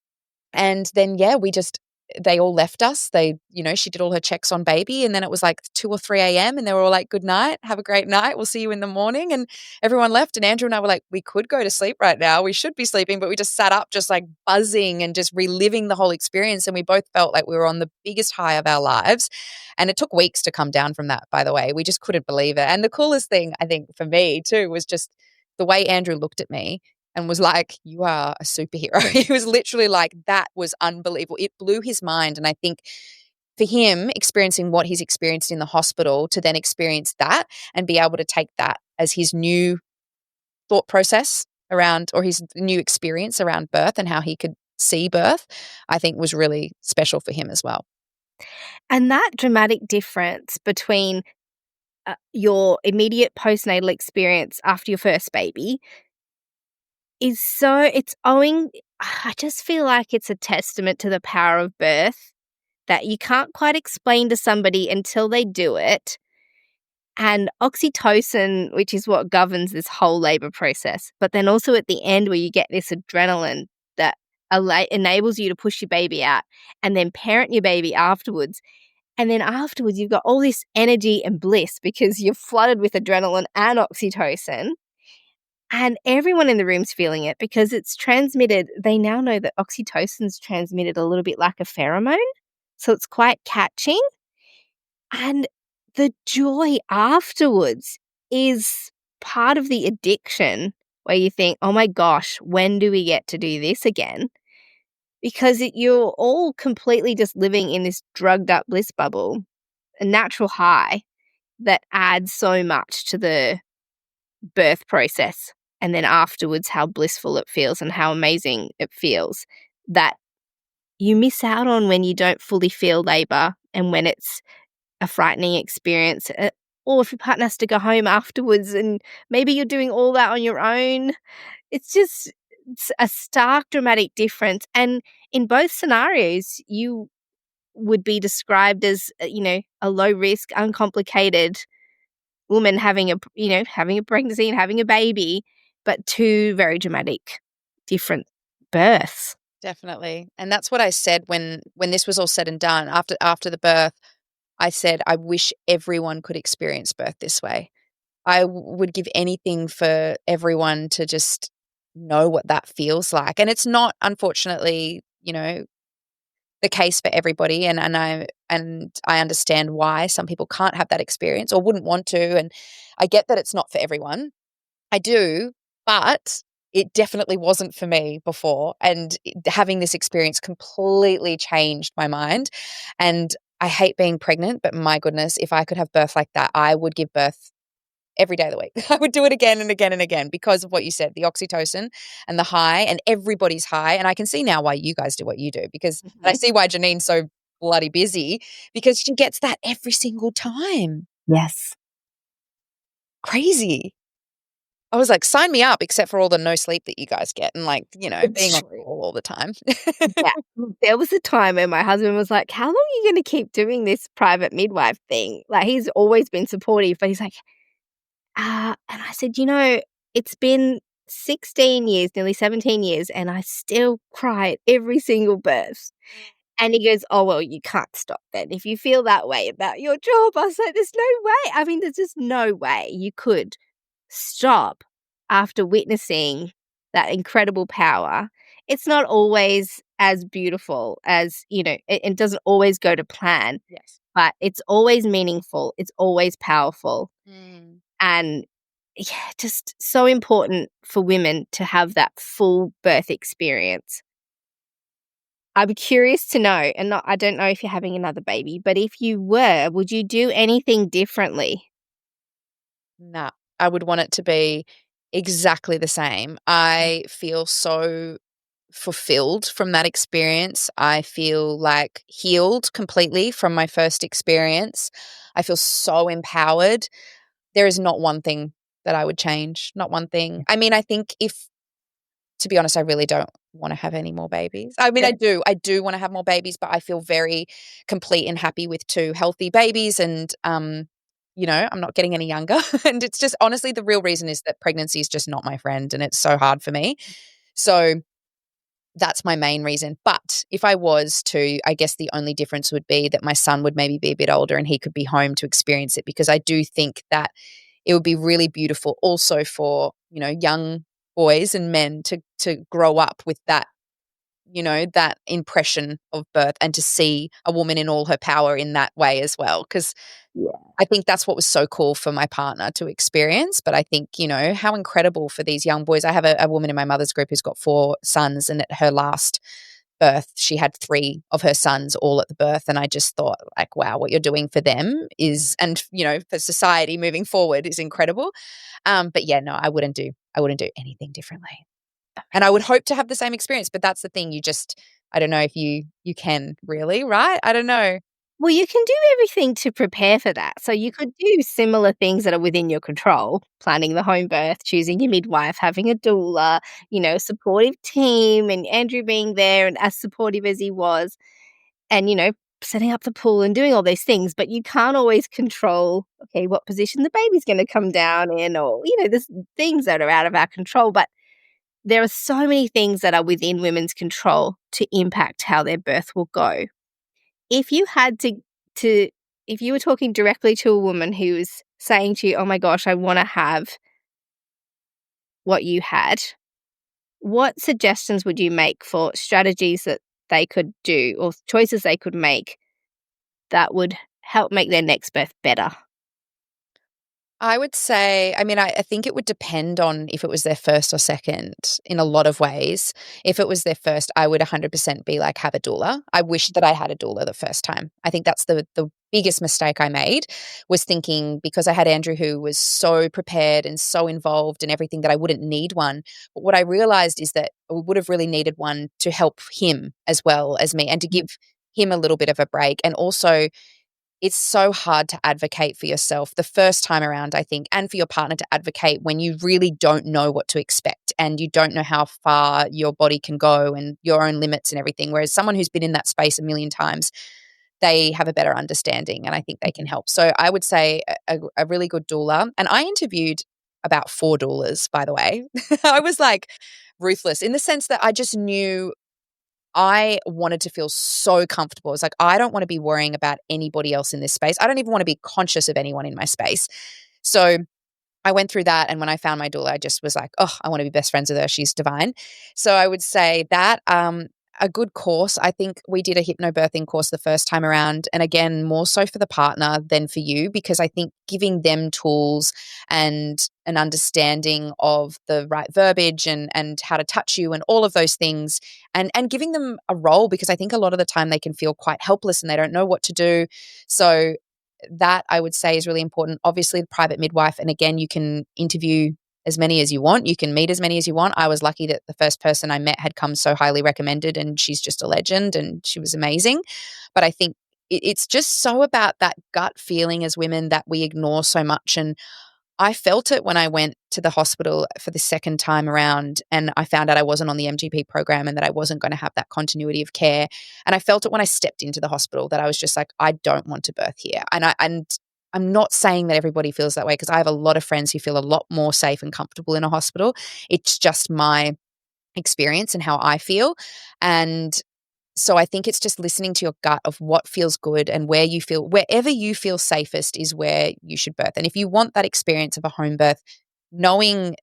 Speaker 2: And then, we just they all left us. She did all her checks on baby, and then it was like 2 or 3 a.m. and they were all like, good night, have a great night, we'll see you in the morning. And everyone left, and Andrew and I were like, we could go to sleep right now. We should be sleeping, but we just sat up just like buzzing and just reliving the whole experience. And we both felt like we were on the biggest high of our lives. And it took weeks to come down from that, by the way. We just couldn't believe it. And the coolest thing, I think, for me too, was just the way Andrew looked at me and was like, you are a superhero. He was literally like, that was unbelievable. It blew his mind. And I think for him, experiencing what he's experienced in the hospital, to then experience that and be able to take that as his new thought process around, or his new experience around birth and how he could see birth, I think was really special for him as well.
Speaker 1: And that dramatic difference between your immediate postnatal experience after your first baby is I just feel like it's a testament to the power of birth that you can't quite explain to somebody until they do it. And oxytocin, which is what governs this whole labor process, but then also at the end where you get this adrenaline that enables you to push your baby out and then parent your baby afterwards. And then afterwards, you've got all this energy and bliss because you're flooded with adrenaline and oxytocin. And everyone in the room's feeling it because it's transmitted. They now know that oxytocin's transmitted a little bit like a pheromone. So it's quite catching. And the joy afterwards is part of the addiction where you think, oh my gosh, when do we get to do this again? Because you're all completely just living in this drugged up bliss bubble, a natural high that adds so much to the birth process. And then afterwards, how blissful it feels and how amazing it feels that you miss out on when you don't fully feel labor and when it's a frightening experience. Or if your partner has to go home afterwards and maybe you're doing all that on your own. It's a stark, dramatic difference. And in both scenarios, you would be described as, a low risk, uncomplicated woman having a pregnancy and having a baby, but two very dramatic, different births.
Speaker 2: Definitely. And that's what I said when this was all said and done. After the birth, I said, I wish everyone could experience birth this way. I would give anything for everyone to just know what that feels like. And it's not, unfortunately, the case for everybody. And I understand why some people can't have that experience or wouldn't want to. And I get that it's not for everyone. I do, but it definitely wasn't for me before. And having this experience completely changed my mind. And I hate being pregnant, but my goodness, if I could have birth like that, I would give birth every day of the week. I would do it again and again and again because of what you said, the oxytocin and the high, and everybody's high. And I can see now why you guys do what you do because and I see why Janine's so bloody busy because she gets that every single time.
Speaker 1: Yes.
Speaker 2: Crazy. I was like, sign me up, except for all the no sleep that you guys get and being on call all the time.
Speaker 1: Yeah. There was a time when my husband was like, how long are you going to keep doing this private midwife thing? Like, he's always been supportive, but he's like, and I said, it's been 16 years, nearly 17 years, and I still cry at every single birth. And he goes, oh, well, you can't stop then. If you feel that way about your job, I was like, there's no way. I mean, there's just no way you could stop after witnessing that incredible power. It's not always as beautiful as, it doesn't always go to plan.
Speaker 2: Yes.
Speaker 1: But it's always meaningful. It's always powerful. And just so important for women to have that full birth experience. I'm curious to know, and I don't know if you're having another baby, but if you were, would you do anything differently?
Speaker 2: No, I would want it to be exactly the same. I feel so fulfilled from that experience. I feel like healed completely from my first experience. I feel so empowered. There is not one thing that I would change, not one thing. I mean, I think to be honest, I really don't want to have any more babies. I mean,
Speaker 1: Yeah.
Speaker 2: I do want to have more babies, but I feel very complete and happy with 2 healthy babies and, I'm not getting any younger. And it's just honestly, the real reason is that pregnancy is just not my friend and it's so hard for me. So that's my main reason. But if I was to, I guess the only difference would be that my son would maybe be a bit older and he could be home to experience it, because I do think that it would be really beautiful also for, young boys and men to grow up with that, that impression of birth and to see a woman in all her power in that way as well. Because
Speaker 1: Yeah.
Speaker 2: I think that's what was so cool for my partner to experience. But I think, how incredible for these young boys. I have a woman in my mother's group who's got 4 sons, and at her last birth, she had 3 of her sons all at the birth. And I just thought, like, wow, what you're doing for them is, and, for society moving forward is incredible. But yeah, no, I wouldn't do anything differently. And I would hope to have the same experience, but that's the thing. I don't know if you can really, right? I don't know.
Speaker 1: Well, you can do everything to prepare for that. So you could do similar things that are within your control, planning the home birth, choosing your midwife, having a doula, supportive team, and Andrew being there and as supportive as he was, and, setting up the pool and doing all those things. But you can't always control, okay, what position the baby's going to come down in, or, there's things that are out of our control. But there are so many things that are within women's control to impact how their birth will go. If you had to if you were talking directly to a woman who was saying to you, "Oh my gosh, I wanna have what you had," what suggestions would you make for strategies that they could do or choices they could make that would help make their next birth better?
Speaker 2: I would say, I mean, I think it would depend on if it was their first or second in a lot of ways. If it was their first, I would 100% be like, have a doula. I wish that I had a doula the first time. I think that's the biggest mistake I made, was thinking, because I had Andrew who was so prepared and so involved in everything, that I wouldn't need one. But what I realized is that we would have really needed one to help him as well as me, and to give him a little bit of a break. And also, it's so hard to advocate for yourself the first time around, I think, and for your partner to advocate when you really don't know what to expect and you don't know how far your body can go and your own limits and everything. Whereas someone who's been in that space a million times, they have a better understanding, and I think they can help. So I would say a really good doula. And I interviewed about 4 doulas, by the way. I was like ruthless in the sense that I just knew I wanted to feel so comfortable. It's like, I don't want to be worrying about anybody else in this space. I don't even want to be conscious of anyone in my space. So I went through that. And when I found my doula, I just was like, oh, I want to be best friends with her. She's divine. So I would say that a good course. I think we did a hypnobirthing course the first time around. And again, more so for the partner than for you, because I think giving them tools and an understanding of the right verbiage and how to touch you and all of those things, and giving them a role, because I think a lot of the time they can feel quite helpless and they don't know what to do. So that, I would say, is really important. Obviously, the private midwife. And again, you can interview as many as you want. You can meet as many as you want. I was lucky that the first person I met had come so highly recommended, and she's just a legend and she was amazing. But I think it's just so about that gut feeling as women that we ignore so much. And I felt it when I went to the hospital for the second time around, and I found out I wasn't on the MGP program and that I wasn't going to have that continuity of care. And I felt it when I stepped into the hospital, that I was just like, I don't want to birth here. And I'm not saying that everybody feels that way, because I have a lot of friends who feel a lot more safe and comfortable in a hospital. It's just my experience and how I feel. And so I think it's just listening to your gut of what feels good, and wherever you feel safest is where you should birth. And if you want that experience of a home birth, knowing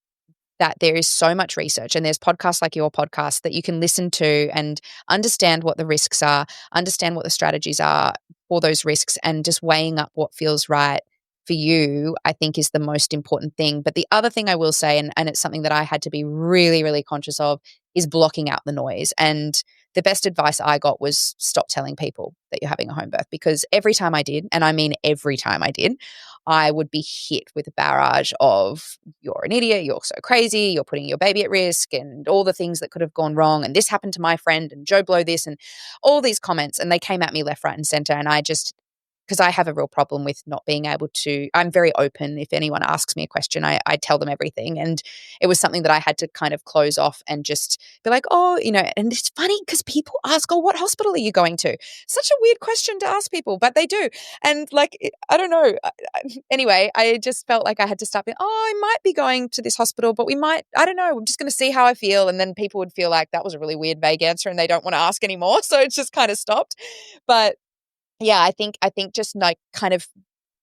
Speaker 2: that there is so much research and there's podcasts like your podcast that you can listen to and understand what the risks are, understand what the strategies are for those risks, and just weighing up what feels right for you, I think is the most important thing. But the other thing I will say, and it's something that I had to be really, really conscious of, is blocking out the noise. And the best advice I got was stop telling people that you're having a home birth, because every time I did, and I mean every time I did, I would be hit with a barrage of, you're an idiot, you're so crazy, you're putting your baby at risk, and all the things that could have gone wrong, and this happened to my friend, and Joe Blow this, and all these comments, and they came at me left, right, and center. And I just because I have a real problem with not being able to, I'm very open. If anyone asks me a question, I tell them everything. And it was something that I had to kind of close off and just be like, oh, and it's funny because people ask, oh, what hospital are you going to? Such a weird question to ask people, but they do. And like, I don't know. Anyway, I just felt like I had to start being, I might be going to this hospital, but I don't know, I'm just going to see how I feel. And then people would feel like that was a really weird, vague answer and they don't want to ask anymore. So it's just kind of stopped. But yeah, I think just like kind of,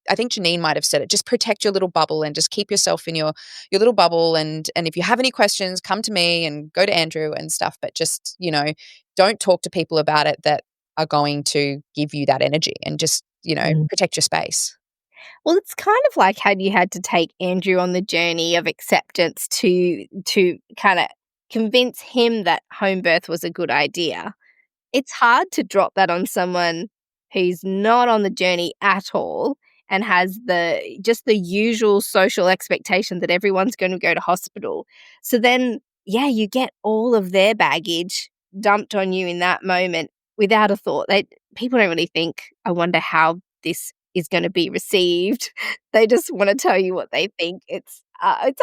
Speaker 2: I think Janine might have said it, just protect your little bubble and just keep yourself in your little bubble. And if you have any questions, come to me and go to Andrew and stuff. But just, don't talk to people about it that are going to give you that energy, and just, protect your space.
Speaker 1: Well, it's kind of like how you had to take Andrew on the journey of acceptance to kind of convince him that home birth was a good idea. It's hard to drop that on someone who's not on the journey at all and has the usual social expectation that everyone's going to go to hospital. So then, yeah, you get all of their baggage dumped on you in that moment without a thought. People don't really think, I wonder how this is going to be received. They just want to tell you what they think. It's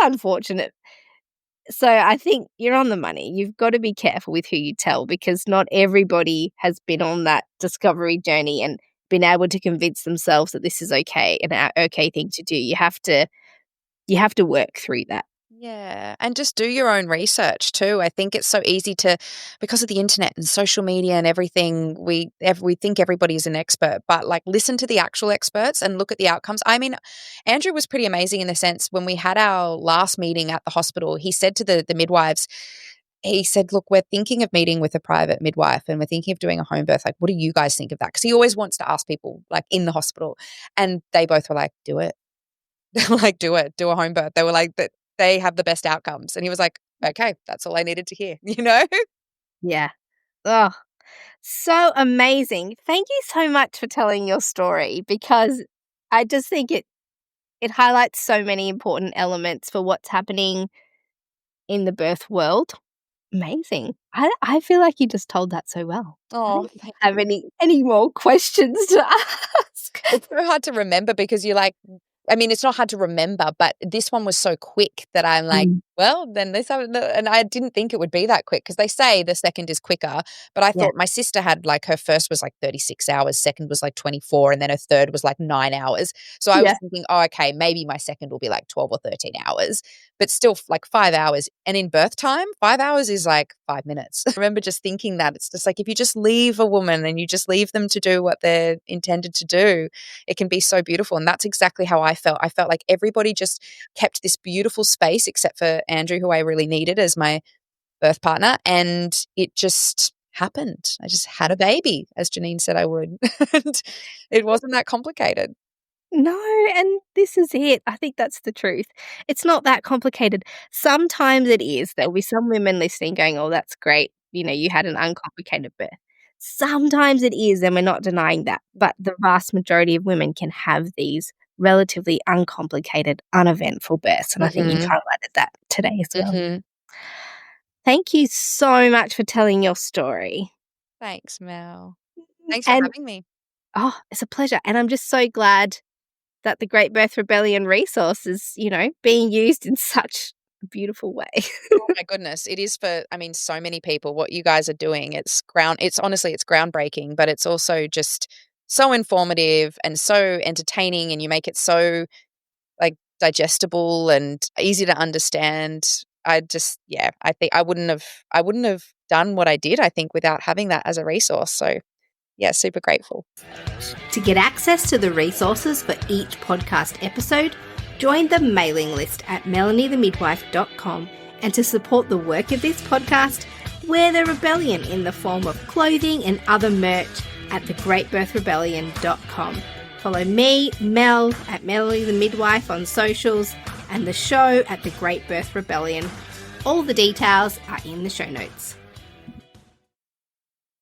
Speaker 1: unfortunate. So I think you're on the money. You've got to be careful with who you tell, because not everybody has been on that discovery journey and been able to convince themselves that this is okay and an okay thing to do. You have to work through that.
Speaker 2: Yeah. And just do your own research too. I think it's so easy to, because of the internet and social media and everything, we think everybody's an expert, but like listen to the actual experts and look at the outcomes. I mean, Andrew was pretty amazing in the sense when we had our last meeting at the hospital, he said to the midwives, he said, look, we're thinking of meeting with a private midwife and we're thinking of doing a home birth. Like, what do you guys think of that? Because he always wants to ask people like in the hospital. And they both were like, do it. They were like, do it, do a home birth. They were like, that they have the best outcomes. And he was like, okay, that's all I needed to hear,
Speaker 1: Yeah. Oh, so amazing. Thank you so much for telling your story, because I just think it highlights so many important elements for what's happening in the birth world. Amazing. I feel like you just told that so well.
Speaker 2: Oh,
Speaker 1: I don't have any more questions to ask.
Speaker 2: it's so hard to remember because you're like, I mean, it's not hard to remember, but this one was so quick that I'm like, well, then and I didn't think it would be that quick because they say the second is quicker, but I thought my sister had like her first was like 36 hours, second was like 24, and then her third was like 9 hours. So I was thinking, oh, okay, maybe my second will be like 12 or 13 hours, but still like 5 hours. And in birth time, 5 hours is like 5 minutes. I remember just thinking that it's just like, if you just leave a woman and you just leave them to do what they're intended to do, it can be so beautiful. And that's exactly how I felt. I felt like everybody just kept this beautiful space except for Andrew, who I really needed as my birth partner. And it just happened. I just had a baby, as Janine said I would. And it wasn't that complicated.
Speaker 1: No, and this is it. I think that's the truth. It's not that complicated. Sometimes it is. There'll be some women listening going, oh, that's great. You had an uncomplicated birth. Sometimes it is, and we're not denying that. But the vast majority of women can have these relatively uncomplicated, uneventful births. And I think you highlighted that today as well. Thank you so much for telling your story.
Speaker 2: Thanks, Mel. Thanks for having me.
Speaker 1: Oh, it's a pleasure. And I'm just so glad that the Great Birth Rebellion resource is, being used in such a beautiful way.
Speaker 2: Oh my goodness. It is for, so many people. What you guys are doing, it's groundbreaking, but it's also just so informative and so entertaining, and you make it so like digestible and easy to understand. I think I wouldn't have done what I did, I think, without having that as a resource. So yeah, super grateful.
Speaker 1: To get access to the resources for each podcast episode, join the mailing list at melaniethemidwife.com, and to support the work of this podcast, wear the rebellion in the form of clothing and other merch at thegreatbirthrebellion.com. Follow me, Mel, at Melanie the Midwife on socials, and the show at The Great Birth Rebellion. All the details are in the show notes.